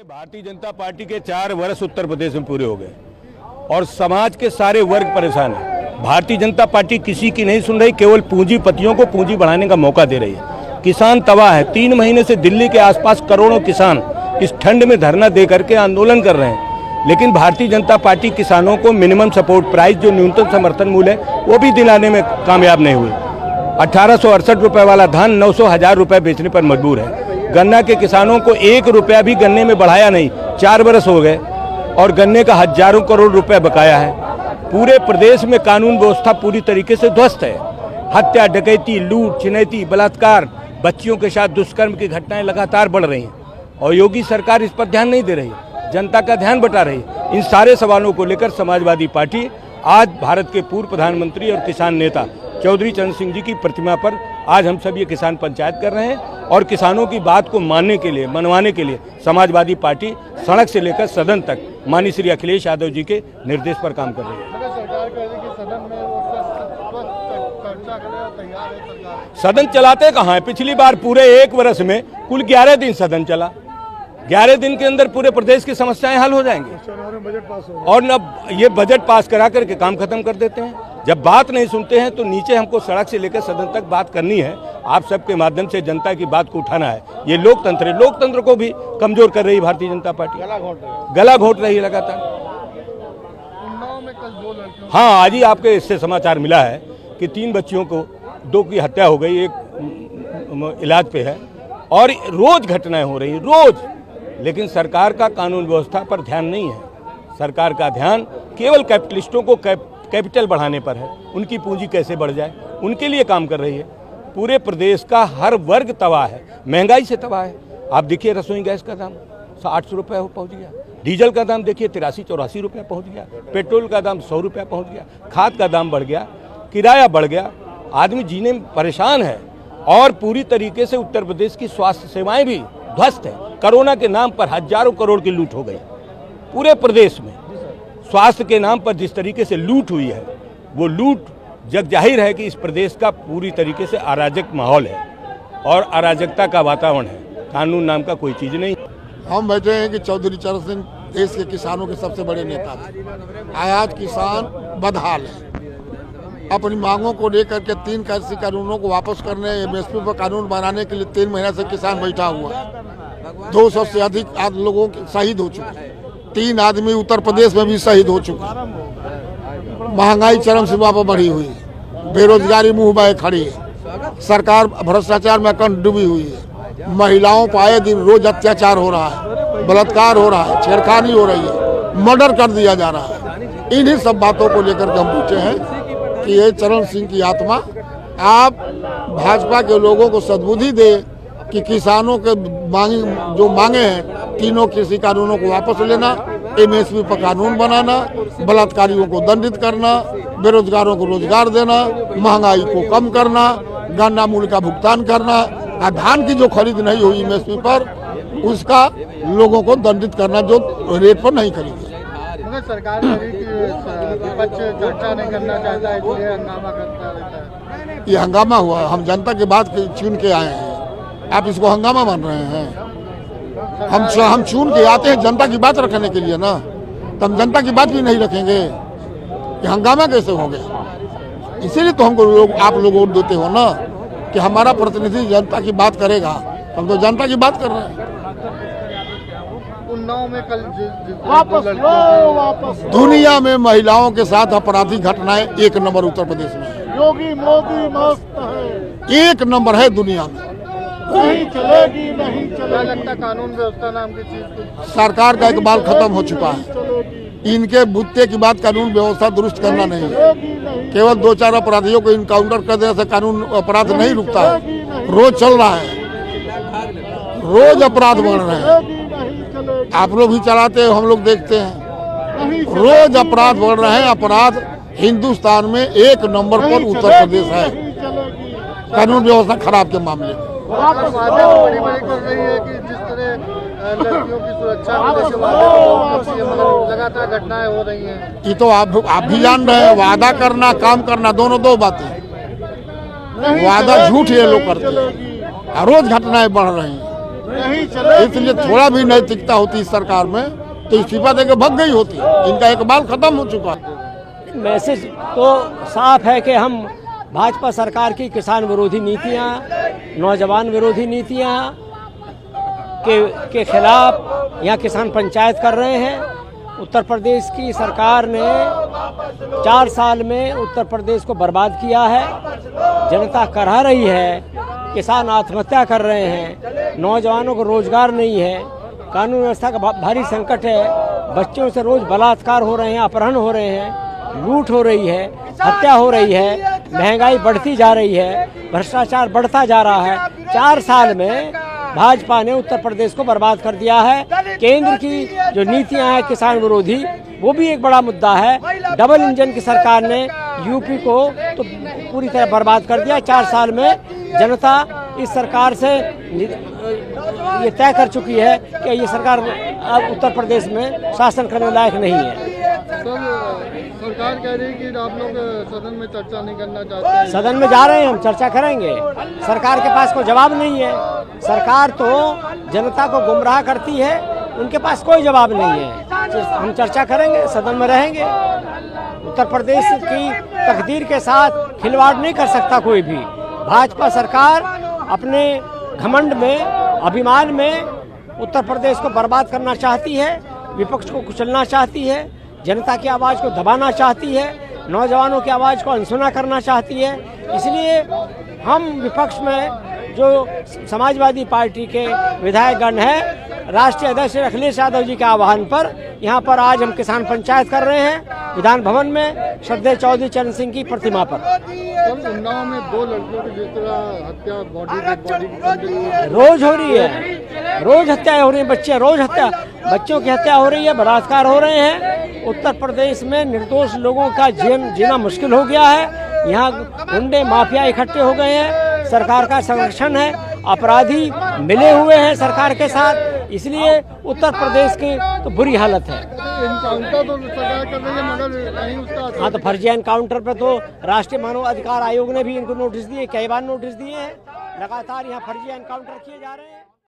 Bharatiya Janata party के 4 वर्ष उत्तर प्रदेश में पूरे हो गए और समाज के सारे वर्ग परेशान है। भारतीय जनता पार्टी किसी की नहीं सुन रही, केवल पूंजीपतियों को पूंजी बढ़ाने का मौका दे रही है। किसान तबाह है। 3 महीने से दिल्ली के आसपास करोड़ों किसान इस ठंड में धरना दे करके आंदोलन कर रहे हैं, लेकिन भारतीय जनता पार्टी किसानों को मिनिमम सपोर्ट प्राइस जो न्यूनतम समर्थन मूल्य है वो भी दिलाने में कामयाब नहीं हुई। 1868 रुपये वाला धान 900,000 रुपये बेचने पर मजबूर है। गन्ना के किसानों को 1 रुपया भी गन्ने में बढ़ाया नहीं। 4 बरस हो गए और गन्ने का हजारों करोड़ रुपए बकाया है। पूरे प्रदेश में कानून व्यवस्था पूरी तरीके से ध्वस्त है। हत्या, डकैती, लूट, छिनैती, बलात्कार, बच्चियों के साथ दुष्कर्म की घटनाएं लगातार बढ़ रही हैं और योगी सरकार इस पर ध्यान नहीं दे रही, जनता का ध्यान बटा रही। इन सारे सवालों को लेकर समाजवादी पार्टी आज भारत के पूर्व प्रधानमंत्री और किसान नेता चौधरी चरण सिंह जी की प्रतिमा पर आज हम सब ये किसान पंचायत कर रहे हैं और किसानों की बात को मानने के लिए, मनवाने के लिए समाजवादी पार्टी सड़क से लेकर सदन तक माननीय श्री अखिलेश यादव जी के निर्देश पर काम कर रही है। सदन चलाते कहाँ है? पिछली बार पूरे 1 वर्ष में कुल 11 दिन सदन चला। 11 दिन के अंदर पूरे प्रदेश की समस्याएं हल हो जाएंगी और अब ये बजट पास करा करके काम खत्म कर देते हैं। जब बात नहीं सुनते हैं तो नीचे हमको सड़क से लेकर सदन तक बात करनी है। आप सबके माध्यम से जनता की बात को उठाना है। ये लोकतंत्र है, लोकतंत्र को भी कमजोर कर रही है भारतीय जनता पार्टी, गला घोट रही है लगातार। हाँ, आज ही आपके इससे समाचार मिला है कि 3 बच्चियों को 2 की हत्या हो गई, एक इलाज पे है और रोज घटनाएं हो रही, रोज। लेकिन सरकार का कानून व्यवस्था पर ध्यान नहीं है। सरकार का ध्यान केवल कैपिटलिस्टों को कैपिटल बढ़ाने पर है, उनकी पूंजी कैसे बढ़ जाए उनके लिए काम कर रही है। पूरे प्रदेश का हर वर्ग तबाह है, महंगाई से तबाह है। आप देखिए रसोई गैस का दाम 800 रुपये पहुँच गया, डीजल का दाम देखिए 83-84 रुपये पहुँच गया, पेट्रोल का दाम 100 रुपये पहुँच गया, खाद का दाम बढ़ गया, किराया बढ़ गया, आदमी जीने में परेशान है। और पूरी तरीके से उत्तर प्रदेश की स्वास्थ्य सेवाएं भी ध्वस्त है। कोरोना के नाम पर हजारों करोड़ की लूट हो गई पूरे प्रदेश में। स्वास्थ्य के नाम पर जिस तरीके से लूट हुई है, वो लूट जग जाहिर है कि इस प्रदेश का पूरी तरीके से अराजक माहौल है और अराजकता का वातावरण है। कानून नाम का कोई चीज नहीं। हम बैठे हैं कि चौधरी चरण सिंह देश के किसानों के सबसे बड़े नेता थे। आज किसान बदहाल है। अपनी मांगों को लेकर के 3 कृषि कानूनों को वापस करने, MSP पर कानून बनाने के लिए 3 महीने से किसान बैठा हुआ है। 200 से अधिक आज लोगों शहीद हो चुके हैं। 3 आदमी उत्तर प्रदेश में भी शहीद हो चुके हैं। महंगाई चरम सीमा पर बढ़ी हुई है, बेरोजगारी मुंह बाए खड़ी है, सरकार भ्रष्टाचार में कंठ डूबी हुई है। महिलाओं पर आए दिन रोज अत्याचार हो रहा है, बलात्कार हो रहा है, छेड़खानी हो रही है, मर्डर कर दिया जा रहा है। इन्हीं सब बातों को लेकर के हम पूछे हैं कि ये चरण सिंह की आत्मा, आप भाजपा के लोगों को सद्बुद्धि दे कि किसानों के जो मांगे हैं 3 कृषि कानूनों को वापस लेना, MSP पर कानून बनाना, बलात्कारियों को दंडित करना, बेरोजगारों को रोजगार देना, महंगाई को कम करना, गन्ना मूल्य का भुगतान करना, धान की जो खरीद नहीं हुई MSP पर उसका लोगों को दंडित करना जो रेट पर नहीं खरीदे। सरकार विपक्ष चर्चा नहीं करना चाहता है, इसलिए हंगामा करता रहता है। ये हंगामा हुआ, हम जनता की बात चुन के आए हैं, आप इसको हंगामा मान रहे हैं। हम चुन के आते हैं जनता की बात रखने के लिए ना, तो हम जनता की बात भी नहीं रखेंगे। ये हंगामा कैसे हो गया? इसीलिए तो हमको आप लोग वोट देते हो ना कि हमारा प्रतिनिधि जनता की बात करेगा। हम तो जनता की बात कर रहे हैं। उन्नाव में कल वापस दुनिया में महिलाओं के साथ आपराधिक घटनाएं 1 नंबर उत्तर प्रदेश में। योगी मोदी मस्त है, 1 नंबर है दुनिया में। नहीं चलेगी, नहीं चलेगी। लगता कानून व्यवस्था नाम की चीज सरकार का इकबाल खत्म हो चुका है। इनके बुत्ते की बात कानून व्यवस्था दुरुस्त करना नहीं है। केवल 2-4 अपराधियों को इनकाउंटर कर देने से कानून अपराध नहीं रुकता है। रोज चल रहा है, रोज अपराध बढ़ रहे हैं। आप लोग भी चलाते हैं, हम लोग देखते हैं, रोज अपराध बढ़ रहे हैं। अपराध हिंदुस्तान में 1 नंबर पर उत्तर प्रदेश है कानून व्यवस्था खराब के मामले में। बड़ी कर रही है कि जिस तरह लड़कियों की सुरक्षा लगातार घटनाएं हो रही हैं। ये तो आप भी जान रहे हैं, वादा करना काम करना दोनों 2 बातें। वादा झूठ ये लोग करते हैं, रोज घटनाएं बढ़ रही हैं। नहीं चले, इसलिए थोड़ा भी नैतिकता होती इस सरकार में तो इस्तीफा देकर भग गई होती। इनका एक बाल खत्म हो चुका है। मैसेज तो साफ है कि हम भाजपा सरकार की किसान विरोधी नीतियां, नौजवान विरोधी नीतियां के खिलाफ यहाँ किसान पंचायत कर रहे हैं। उत्तर प्रदेश की सरकार ने 4 साल में उत्तर प्रदेश को बर्बाद किया है। जनता करहा रही है, किसान आत्महत्या कर रहे हैं, नौजवानों को रोजगार नहीं है, कानून व्यवस्था का भारी संकट है, बच्चों से रोज बलात्कार हो रहे हैं, अपहरण हो रहे हैं, लूट हो रही है, हत्या हो रही है, महंगाई बढ़ती जा रही है, भ्रष्टाचार बढ़ता जा रहा है। 4 साल में भाजपा ने उत्तर प्रदेश को बर्बाद कर दिया है। केंद्र की जो नीतियां हैं किसान विरोधी, वो भी एक बड़ा मुद्दा है। डबल इंजन की सरकार ने यूपी को तो पूरी तरह बर्बाद कर दिया। 4 साल में जनता इस सरकार से ये तय कर चुकी है कि ये सरकार अब उत्तर प्रदेश में शासन करने लायक नहीं है। सरकार कह रही है कि आप लोग सदन में चर्चा नहीं करना चाहते हैं। सदन में जा रहे हैं, हम चर्चा करेंगे। सरकार के पास कोई जवाब नहीं है। सरकार तो जनता को गुमराह करती है, उनके पास कोई जवाब नहीं है। हम चर्चा करेंगे, सदन में रहेंगे। उत्तर प्रदेश की तकदीर के साथ खिलवाड़ नहीं कर सकता कोई भी। भाजपा सरकार अपने घमंड में, अभिमान में उत्तर प्रदेश को बर्बाद करना चाहती है, विपक्ष को कुचलना चाहती है, जनता की आवाज़ को दबाना चाहती है, नौजवानों की आवाज़ को अनसुना करना चाहती है। इसलिए हम विपक्ष में जो समाजवादी पार्टी के विधायकगण हैं, राष्ट्रीय अध्यक्ष अखिलेश यादव जी के आह्वान पर यहाँ पर आज हम किसान पंचायत कर रहे हैं विधान भवन में, श्रद्धेय चौधरी चरण सिंह की प्रतिमा पर। उन्नाव में 2 लड़कियों की जिस तरह हत्या बॉडी रोज हो रही है, रोज हत्याएं हो रही हैं, बच्चों की हत्या हो रही है, बलात्कार हो रहे हैं। उत्तर प्रदेश में निर्दोष लोगों का जीवन जीना मुश्किल हो गया है। यहाँ गुंडे माफिया इकट्ठे हो गए हैं, सरकार का संरक्षण है, अपराधी मिले हुए हैं सरकार के साथ। इसलिए उत्तर प्रदेश की तो बुरी हालत है। एनकाउंटर तो सरकार कर रही है मगर नहीं उसका। हाँ, तो फर्जी एनकाउंटर पे तो राष्ट्रीय मानव अधिकार आयोग ने भी इनको नोटिस दिए, कई बार नोटिस दिए हैं। लगातार यहाँ फर्जी एनकाउंटर किए जा रहे हैं।